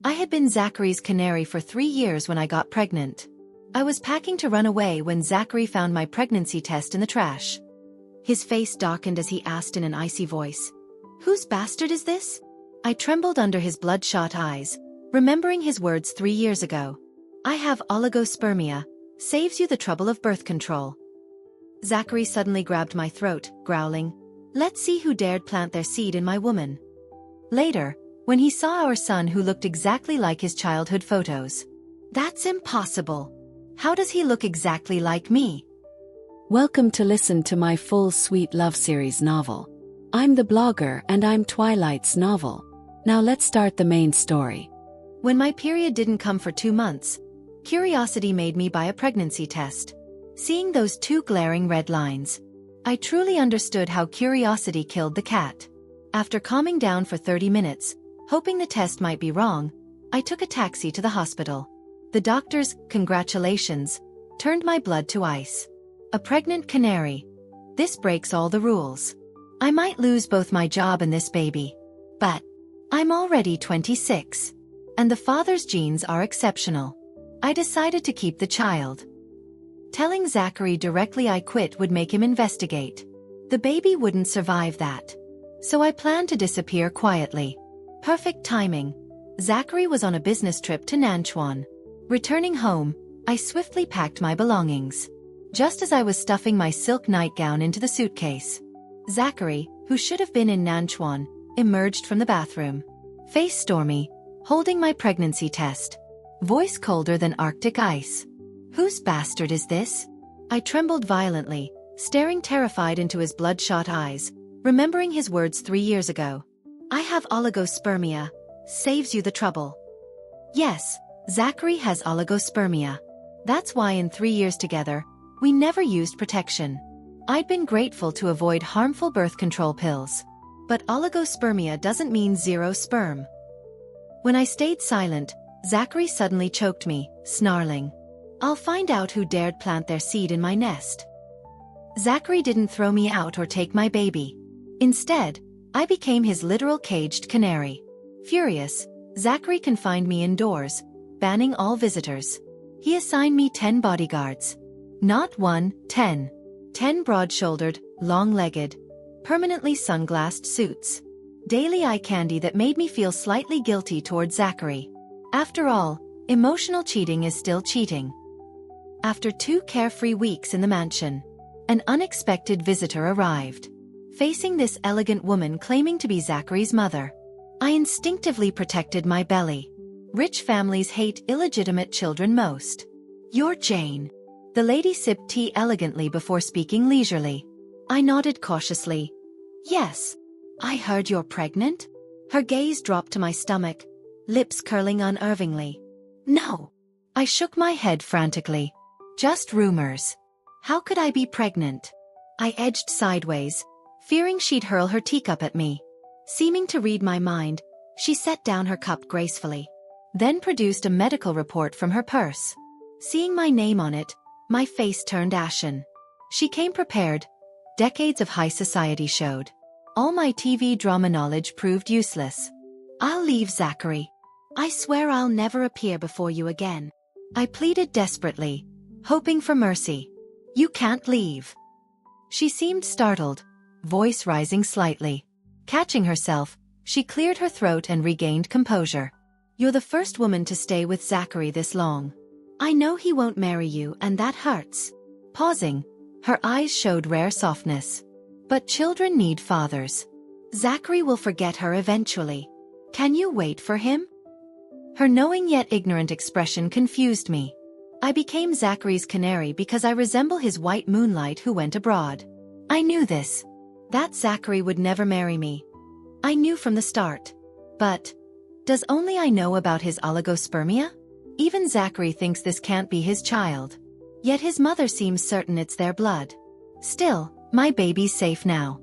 I had been Zachary's canary for 3 years when I got pregnant. I was packing to run away when Zachary found my pregnancy test in the trash. His face darkened as he asked in an icy voice, "Whose bastard is this?" I trembled under his bloodshot eyes, remembering his words 3 years ago. "I have oligospermia, saves you the trouble of birth control." Zachary suddenly grabbed my throat, growling, "Let's see who dared plant their seed in my woman." Later, when he saw our son who looked exactly like his childhood photos. "That's impossible. How does he look exactly like me?" Welcome to listen to my full Sweet Love series novel. I'm the blogger and I'm Twilight's novel. Now let's start the main story. When my period didn't come for 2 months, curiosity made me buy a pregnancy test. Seeing those 2 glaring red lines, I truly understood how curiosity killed the cat. After calming down for 30 minutes, hoping the test might be wrong, I took a taxi to the hospital. The doctor's "congratulations" turned my blood to ice. A pregnant canary. This breaks all the rules. I might lose both my job and this baby. But I'm already 26. And the father's genes are exceptional. I decided to keep the child. Telling Zachary directly I quit would make him investigate. The baby wouldn't survive that. So I planned to disappear quietly. Perfect timing. Zachary was on a business trip to Nanchuan. Returning home, I swiftly packed my belongings. Just as I was stuffing my silk nightgown into the suitcase, Zachary, who should have been in Nanchuan, emerged from the bathroom. Face stormy, holding my pregnancy test. Voice colder than Arctic ice. "Whose bastard is this?" I trembled violently, staring terrified into his bloodshot eyes, remembering his words 3 years ago. "I have oligospermia, saves you the trouble." Yes, Zachary has oligospermia. That's why in 3 years together, we never used protection. I'd been grateful to avoid harmful birth control pills. But oligospermia doesn't mean 0 sperm. When I stayed silent, Zachary suddenly choked me, snarling, "I'll find out who dared plant their seed in my nest." Zachary didn't throw me out or take my baby. Instead, I became his literal caged canary. Furious, Zachary confined me indoors, banning all visitors. He assigned me 10 bodyguards. Not 1, 10. 10 broad-shouldered, long-legged, permanently sunglassed suits. Daily eye candy that made me feel slightly guilty toward Zachary. After all, emotional cheating is still cheating. After 2 carefree weeks in the mansion, an unexpected visitor arrived. Facing this elegant woman claiming to be Zachary's mother, I instinctively protected my belly. Rich families hate illegitimate children most. "You're Jane." The lady sipped tea elegantly before speaking leisurely. I nodded cautiously. "Yes. I heard you're pregnant?" Her gaze dropped to my stomach, lips curling unervingly. "No." I shook my head frantically. "Just rumors. How could I be pregnant?" I edged sideways, fearing she'd hurl her teacup at me. Seeming to read my mind, she set down her cup gracefully, then produced a medical report from her purse. Seeing my name on it, my face turned ashen. She came prepared. Decades of high society showed. All my TV drama knowledge proved useless. "I'll leave, Zachary. I swear I'll never appear before you again." I pleaded desperately, hoping for mercy. "You can't leave." She seemed startled, voice rising slightly. Catching herself, she cleared her throat and regained composure. "You're the first woman to stay with Zachary this long. I know he won't marry you and that hurts." Pausing, her eyes showed rare softness. "But children need fathers. Zachary will forget her eventually. Can you wait for him?" Her knowing yet ignorant expression confused me. I became Zachary's canary because I resemble his white moonlight who went abroad. I knew this. That Zachary would never marry me. I knew from the start. But does only I know about his oligospermia? Even Zachary thinks this can't be his child. Yet his mother seems certain it's their blood. Still, my baby's safe now.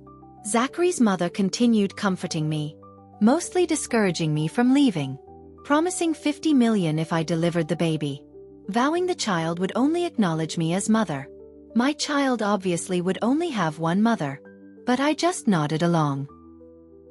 Zachary's mother continued comforting me, mostly discouraging me from leaving, promising 50 million if I delivered the baby, vowing the child would only acknowledge me as mother. My child obviously would only have one mother, but I just nodded along.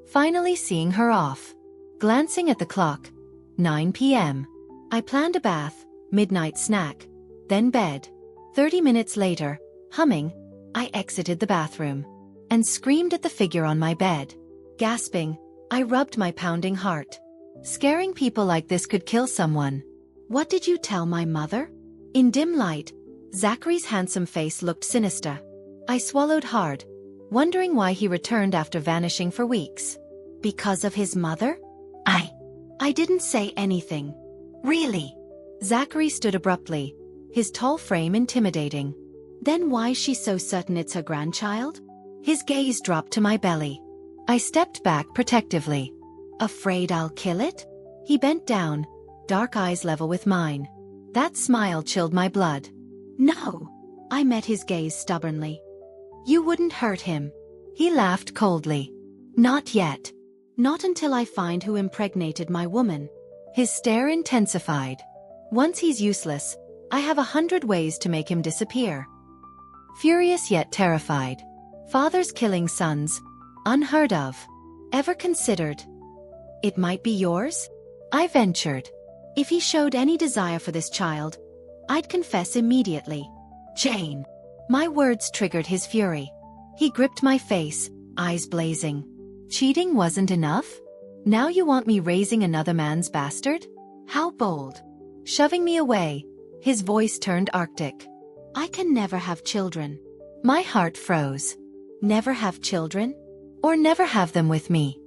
Finally seeing her off. Glancing at the clock, 9 p.m. I planned a bath, midnight snack, then bed. 30 minutes later, humming, I exited the bathroom and screamed at the figure on my bed. Gasping, I rubbed my pounding heart. Scaring people like this could kill someone. What did you tell my mother? In dim light, Zachary's handsome face looked sinister. I swallowed hard, wondering why he returned after vanishing for weeks. Because of his mother? I didn't say anything. Really? Zachary stood abruptly, his tall frame intimidating. Then why's she so certain it's her grandchild? His gaze dropped to my belly. I stepped back protectively. Afraid I'll kill it? He bent down, dark eyes level with mine. That smile chilled my blood. No. I met his gaze stubbornly. You wouldn't hurt him. He laughed coldly. Not yet. Not until I find who impregnated my woman. His stare intensified. Once he's useless, I have 100 ways to make him disappear. Furious yet terrified. Fathers killing sons. Unheard of. Ever considered? It might be yours? I ventured. If he showed any desire for this child, I'd confess immediately. Jane. My words triggered his fury. He gripped my face, eyes blazing. Cheating wasn't enough? Now you want me raising another man's bastard? How bold. Shoving me away, his voice turned arctic. I can never have children. My heart froze. Never have children? Or never have them with me?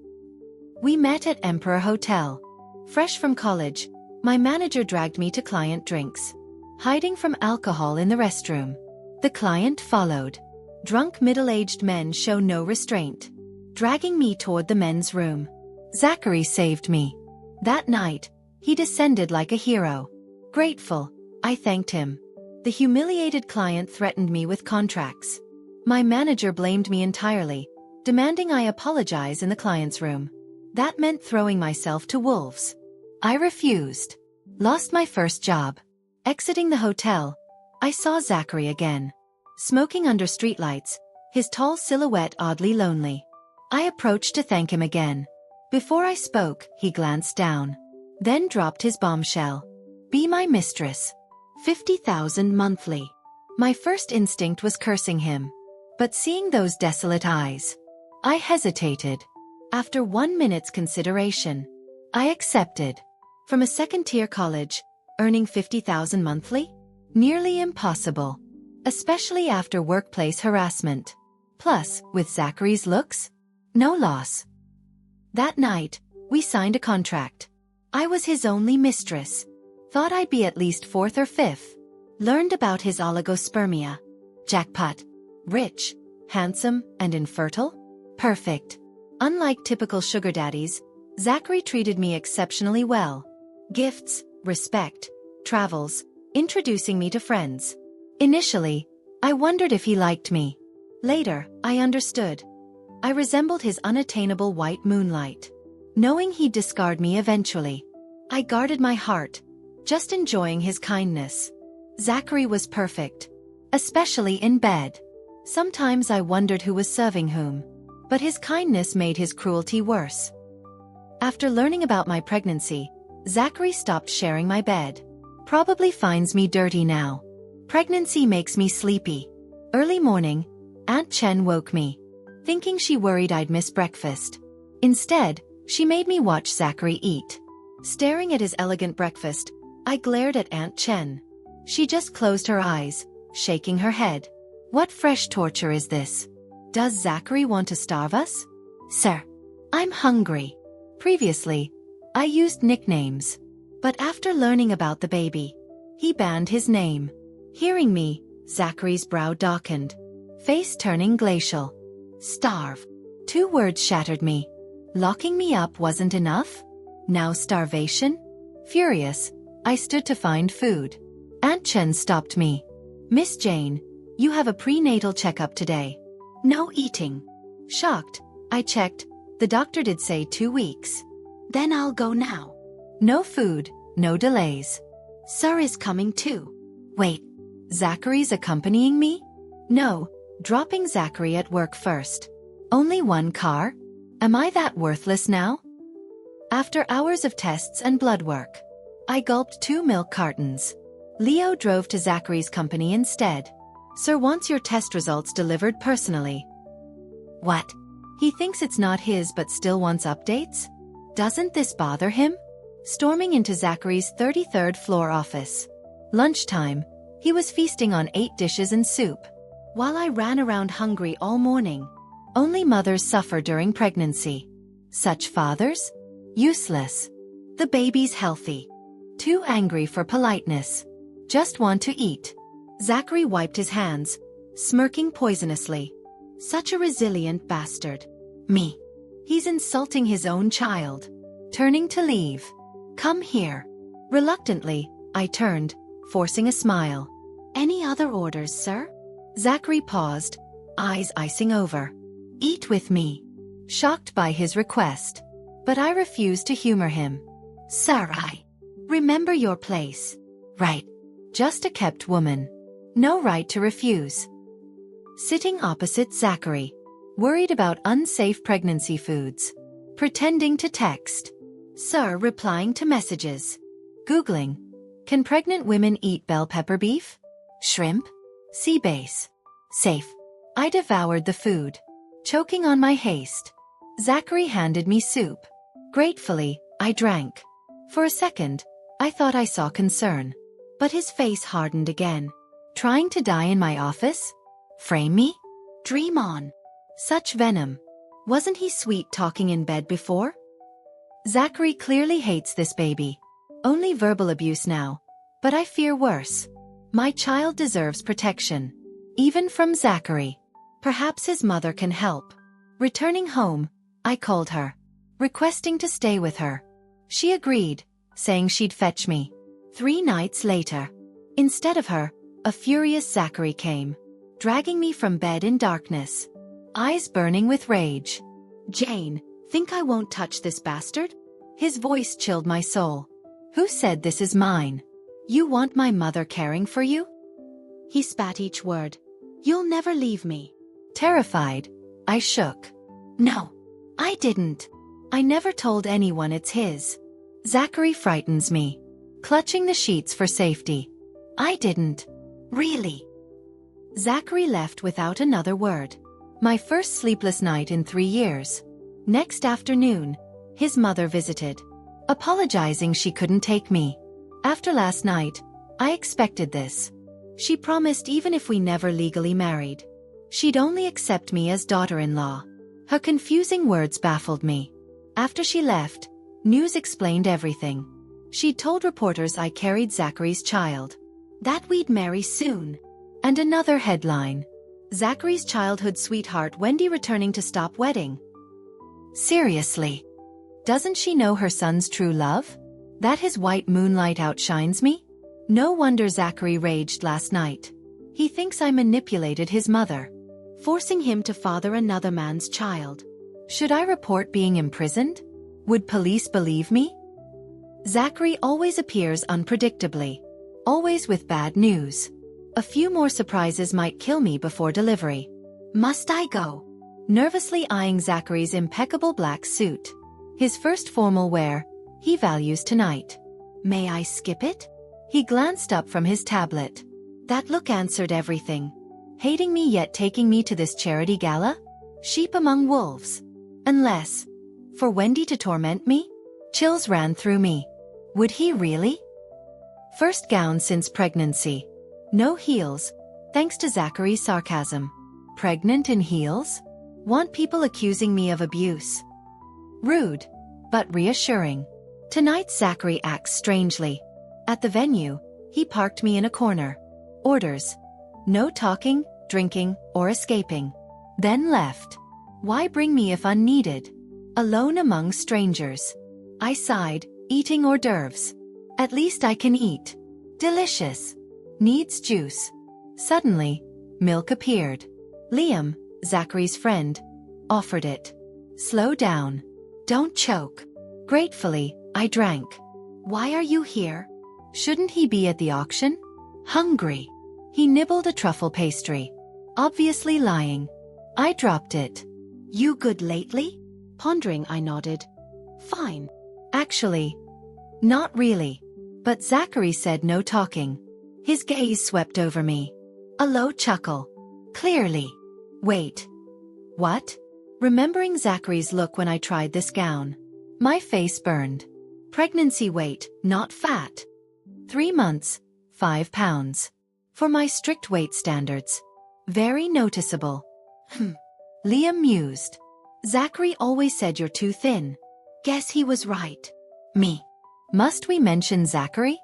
We met at Emperor Hotel. Fresh from college, my manager dragged me to client drinks. Hiding from alcohol in the restroom. The client followed. Drunk middle-aged men show no restraint. Dragging me toward the men's room. Zachary saved me. That night, he descended like a hero. Grateful, I thanked him. The humiliated client threatened me with contracts. My manager blamed me entirely, demanding I apologize in the client's room. That meant throwing myself to wolves. I refused. Lost my first job. Exiting the hotel, I saw Zachary again. Smoking under streetlights, his tall silhouette oddly lonely. I approached to thank him again. Before I spoke, he glanced down. Then dropped his bombshell. Be my mistress. 50,000 monthly. My first instinct was cursing him. But seeing those desolate eyes, I hesitated. After 1 minute's consideration, I accepted. From a second-tier college, earning 50,000 monthly? Nearly impossible. Especially after workplace harassment. Plus, with Zachary's looks? No loss. That night, we signed a contract. I was his only mistress. Thought I'd be at least 4th or 5th. Learned about his oligospermia. Jackpot. Rich, handsome, and infertile? Perfect. Unlike typical sugar daddies, Zachary treated me exceptionally well. Gifts, respect, travels, introducing me to friends. Initially, I wondered if he liked me. Later, I understood. I resembled his unattainable white moonlight. Knowing he'd discard me eventually, I guarded my heart, just enjoying his kindness. Zachary was perfect, especially in bed. Sometimes I wondered who was serving whom, but his kindness made his cruelty worse. After learning about my pregnancy, Zachary stopped sharing my bed. Probably finds me dirty now. Pregnancy makes me sleepy. Early morning, Aunt Chen woke me, thinking she worried I'd miss breakfast. Instead, she made me watch Zachary eat. Staring at his elegant breakfast, I glared at Aunt Chen. She just closed her eyes, shaking her head. What fresh torture is this? Does Zachary want to starve us? Sir, I'm hungry. Previously, I used nicknames. But after learning about the baby, he banned his name. Hearing me, Zachary's brow darkened, face turning glacial. Starve. 2 words shattered me. Locking me up wasn't enough? Now starvation? Furious, I stood to find food. Aunt Chen stopped me. Miss Jane, you have a prenatal checkup today. No eating. Shocked, I checked. The doctor did say 2 weeks. Then I'll go now. No food, no delays. Sir is coming too. Wait, Zachary's accompanying me? No, dropping Zachary at work first. Only 1 car? Am I that worthless now? After hours of tests and blood work, I gulped 2 milk cartons. Leo drove to Zachary's company instead. Sir wants your test results delivered personally. What? He thinks it's not his but still wants updates? Doesn't this bother him? Storming into Zachary's 33rd floor office. Lunchtime, he was feasting on 8 dishes and soup. While I ran around hungry all morning. Only mothers suffer during pregnancy. Such fathers? Useless. The baby's healthy. Too angry for politeness. Just want to eat. Zachary wiped his hands, smirking poisonously. Such a resilient bastard. Me. He's insulting his own child. Turning to leave. Come here. Reluctantly, I turned, forcing a smile. Any other orders, sir? Zachary paused, eyes icing over. Eat with me. Shocked by his request. But I refused to humor him. Sir, I remember your place. Right. Just a kept woman. No right to refuse. Sitting opposite Zachary. Worried about unsafe pregnancy foods. Pretending to text. Sir replying to messages. Googling. Can pregnant women eat bell pepper beef? Shrimp? Sea bass. Safe. I devoured the food. Choking on my haste. Zachary handed me soup. Gratefully, I drank. For a second, I thought I saw concern. But his face hardened again. Trying to die in my office? Frame me? Dream on. Such venom. Wasn't he sweet talking in bed before? Zachary clearly hates this baby. Only verbal abuse now. But I fear worse. My child deserves protection. Even from Zachary. Perhaps his mother can help. Returning home, I called her. Requesting to stay with her. She agreed, saying she'd fetch me. 3 nights later. Instead of her, a furious Zachary came. Dragging me from bed in darkness. Eyes burning with rage. Jane, think I won't touch this bastard? His voice chilled my soul. Who said this is mine? You want my mother caring for you? He spat each word. You'll never leave me. Terrified, I shook. No, I didn't. I never told anyone it's his. Zachary frightens me. Clutching the sheets for safety. I didn't. Really? Zachary left without another word. My first sleepless night in 3 years. Next afternoon, his mother visited. Apologizing she couldn't take me. After last night, I expected this. She promised even if we never legally married, she'd only accept me as daughter-in-law. Her confusing words baffled me. After she left, news explained everything. She'd told reporters I carried Zachary's child. That we'd marry soon. And another headline. Zachary's childhood sweetheart Wendy returning to stop wedding. Seriously. Doesn't she know her son's true love? That his white moonlight outshines me? No wonder Zachary raged last night. He thinks I manipulated his mother, forcing him to father another man's child. Should I report being imprisoned? Would police believe me? Zachary always appears unpredictably. Always with bad news. A few more surprises might kill me before delivery. Must I go? Nervously eyeing Zachary's impeccable black suit. His first formal wear, he values tonight. May I skip it? He glanced up from his tablet. That look answered everything. Hating me yet taking me to this charity gala? Sheep among wolves. Unless, for Wendy to torment me? Chills ran through me. Would he really? First gown since pregnancy. No heels, thanks to Zachary's sarcasm. Pregnant in heels? Want people accusing me of abuse. Rude, but reassuring. Tonight Zachary acts strangely. At the venue, he parked me in a corner. Orders. No talking, drinking, or escaping. Then left. Why bring me if unneeded? Alone among strangers. I sighed, eating hors d'oeuvres. At least I can eat. Delicious. Needs juice. Suddenly, milk appeared. Liam, Zachary's friend, offered it. Slow down. Don't choke. Gratefully, I drank. Why are you here? Shouldn't he be at the auction? Hungry. He nibbled a truffle pastry. Obviously lying. I dropped it. You good lately? Pondering, I nodded. Fine. Actually, not really. But Zachary said no talking. His gaze swept over me. A low chuckle. Clearly. Wait. What? Remembering Zachary's look when I tried this gown. My face burned. Pregnancy weight, not fat. 3 months, 5 pounds. For my strict weight standards. Very noticeable. Liam mused. Zachary always said you're too thin. Guess he was right. Me. Must we mention Zachary?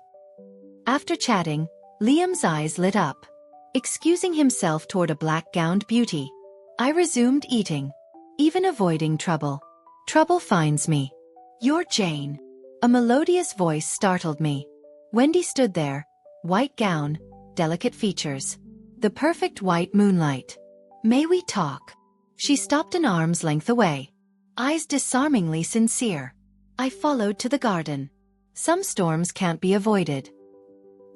After chatting, Liam's eyes lit up. Excusing himself toward a black-gowned beauty, I resumed eating, even avoiding trouble. Trouble finds me. You're Jane. A melodious voice startled me. Wendy stood there, white gown, delicate features. The perfect white moonlight. May we talk? She stopped an arm's length away. Eyes disarmingly sincere. I followed to the garden. Some storms can't be avoided.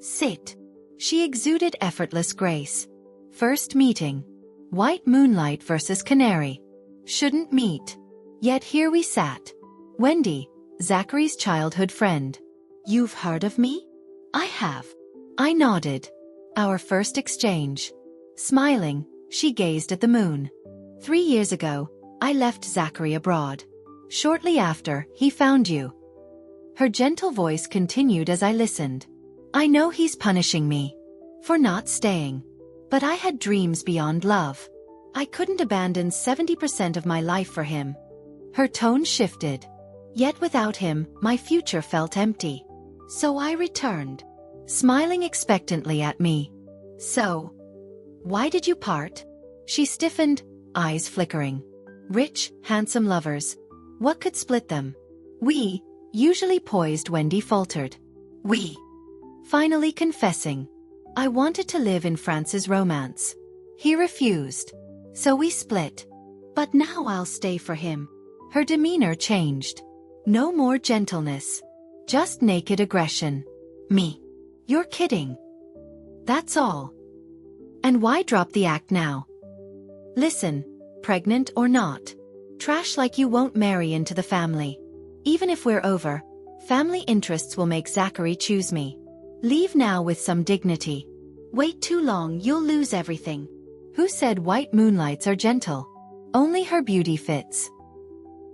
Sit. She exuded effortless grace. First meeting. White moonlight versus canary. Shouldn't meet. Yet here we sat. Wendy, Zachary's childhood friend. You've heard of me? I have. I nodded. Our first exchange. Smiling, she gazed at the moon. 3 years ago, I left Zachary abroad. Shortly after, he found you. Her gentle voice continued as I listened. I know he's punishing me for not staying. But I had dreams beyond love. I couldn't abandon 70% of my life for him. Her tone shifted. Yet without him, my future felt empty. So I returned, smiling expectantly at me. So, why did you part? She stiffened, eyes flickering. Rich, handsome lovers. What could split them? We, usually poised, Wendy faltered. We. Finally confessing. I wanted to live in France's romance. He refused. So we split. But now I'll stay for him. Her demeanor changed. No more gentleness. Just naked aggression. Me. You're kidding. That's all. And why drop the act now? Listen, pregnant or not. Trash like you won't marry into the family. Even if we're over, family interests will make Zachary choose me. Leave now with some dignity. Wait too long, you'll lose everything. Who said white moonlights are gentle? Only her beauty fits.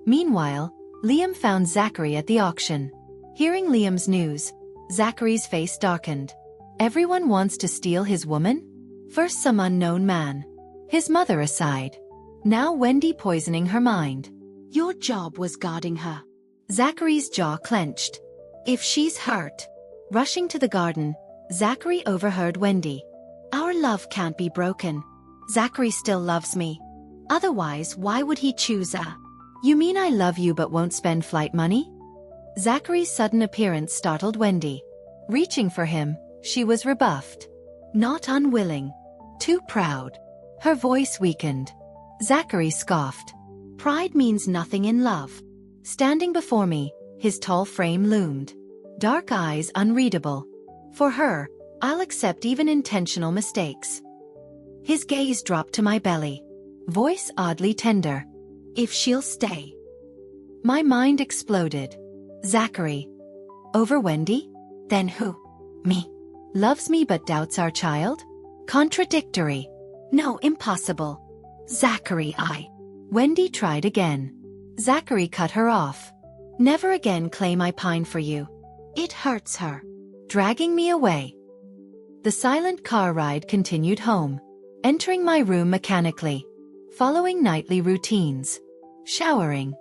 Meanwhile, Liam found Zachary at the auction. Hearing Liam's news, Zachary's face darkened. Everyone wants to steal his woman? First some unknown man. His mother aside. Now Wendy poisoning her mind. Your job was guarding her. Zachary's jaw clenched. If she's hurt. Rushing to the garden, Zachary overheard Wendy. Our love can't be broken. Zachary still loves me. Otherwise, why would he choose a... You mean I love you but won't spend flight money? Zachary's sudden appearance startled Wendy. Reaching for him, she was rebuffed. Not unwilling. Too proud. Her voice weakened. Zachary scoffed. Pride means nothing in love. Standing before me, his tall frame loomed. Dark eyes unreadable. For her, I'll accept even intentional mistakes. His gaze dropped to my belly. Voice oddly tender. If she'll stay. My mind exploded. Zachary. Over Wendy? Then who? Me. Loves me but doubts our child? Contradictory. No, impossible. Zachary, Wendy tried again. Zachary cut her off. Never again claim I pine for you. It hurts her. Dragging me away. The silent car ride continued home. Entering my room mechanically. Following nightly routines. Showering.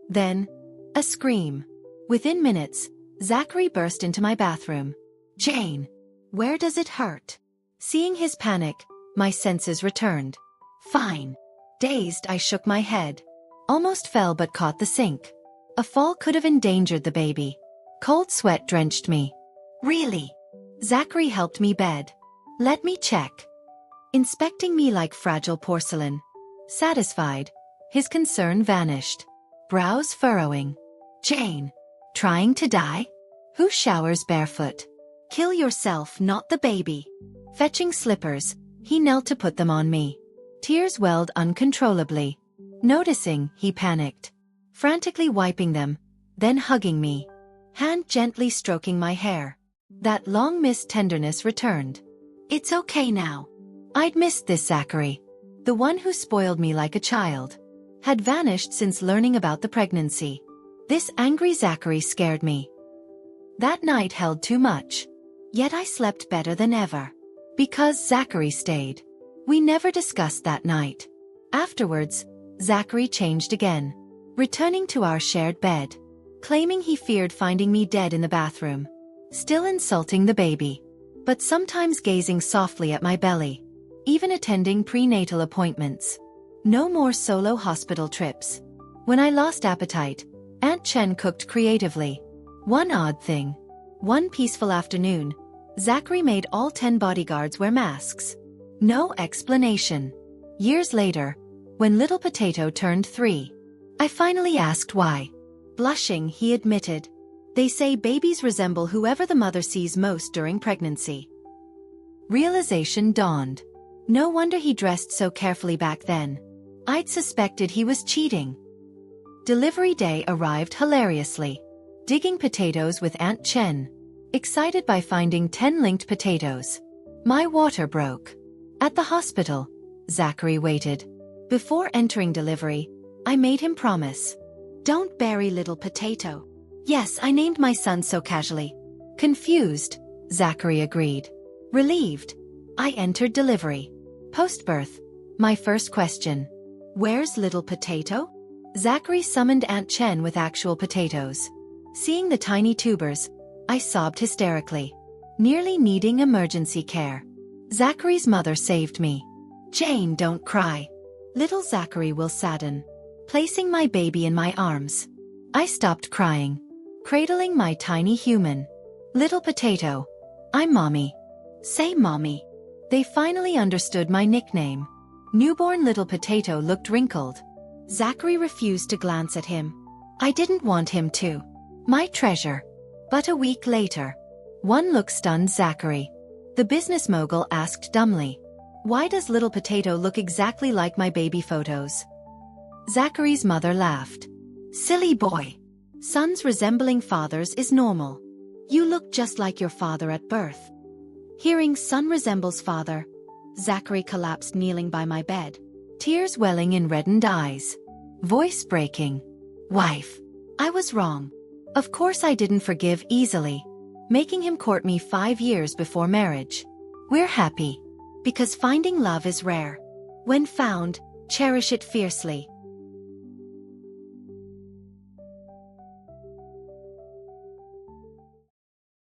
Then, a scream. Within minutes, Zachary burst into my bathroom. Jane, where does it hurt? Seeing his panic, my senses returned. Fine. Dazed, I shook my head. Almost fell but caught the sink. A fall could have endangered the baby. Cold sweat drenched me. Really? Zachary helped me bed. Let me check. Inspecting me like fragile porcelain. Satisfied, his concern vanished. Brows furrowing. Jane. Trying to die? Who showers barefoot? Kill yourself, not the baby. Fetching slippers, he knelt to put them on me. Tears welled uncontrollably. Noticing, he panicked. Frantically wiping them, then hugging me. hand gently stroking my hair. That long-missed tenderness returned. It's okay now. I'd missed this Zachary. The one who spoiled me like a child. Had vanished since learning about the pregnancy. This angry Zachary scared me. That night held too much. Yet I slept better than ever. Because Zachary stayed. We never discussed that night. Afterwards, Zachary changed again. Returning to our shared bed. Claiming he feared finding me dead in the bathroom. Still insulting the baby. But sometimes gazing softly at my belly. Even attending prenatal appointments. No more solo hospital trips. When I lost appetite, Aunt Chen cooked creatively. One odd thing. One peaceful afternoon, Zachary made all 10 bodyguards wear masks. No explanation. Years later, when little potato turned 3, I finally asked why. Blushing, he admitted. They say babies resemble whoever the mother sees most during pregnancy. Realization dawned. No wonder he dressed so carefully back then. I'd suspected he was cheating. Delivery day arrived hilariously. Digging potatoes with Aunt Chen. Excited by finding 10 linked potatoes. My water broke. At the hospital, Zachary waited. Before entering delivery, I made him promise. Don't bury little potato. Yes, I named my son so casually. Confused, Zachary agreed. Relieved, I entered delivery. Post-birth, my first question. Where's little potato? Zachary summoned Aunt Chen with actual potatoes. Seeing the tiny tubers, I sobbed hysterically. Nearly needing emergency care. Zachary's mother saved me. Jane, don't cry. Little Zachary will sadden. Placing my baby in my arms. I stopped crying. Cradling my tiny human. Little potato. I'm mommy. Say mommy. They finally understood my nickname. Newborn little potato looked wrinkled. Zachary refused to glance at him. I didn't want him to. My treasure. But a week later. One look stunned Zachary. The business mogul asked dumbly. Why does little potato look exactly like my baby photos? Zachary's mother laughed. Silly boy. Sons resembling fathers is normal. You look just like your father at birth. Hearing son resembles father, Zachary collapsed kneeling by my bed. Tears welling in reddened eyes. Voice breaking. Wife. I was wrong. Of course I didn't forgive easily. Making him court me 5 years before marriage. We're happy. Because finding love is rare. When found, cherish it fiercely.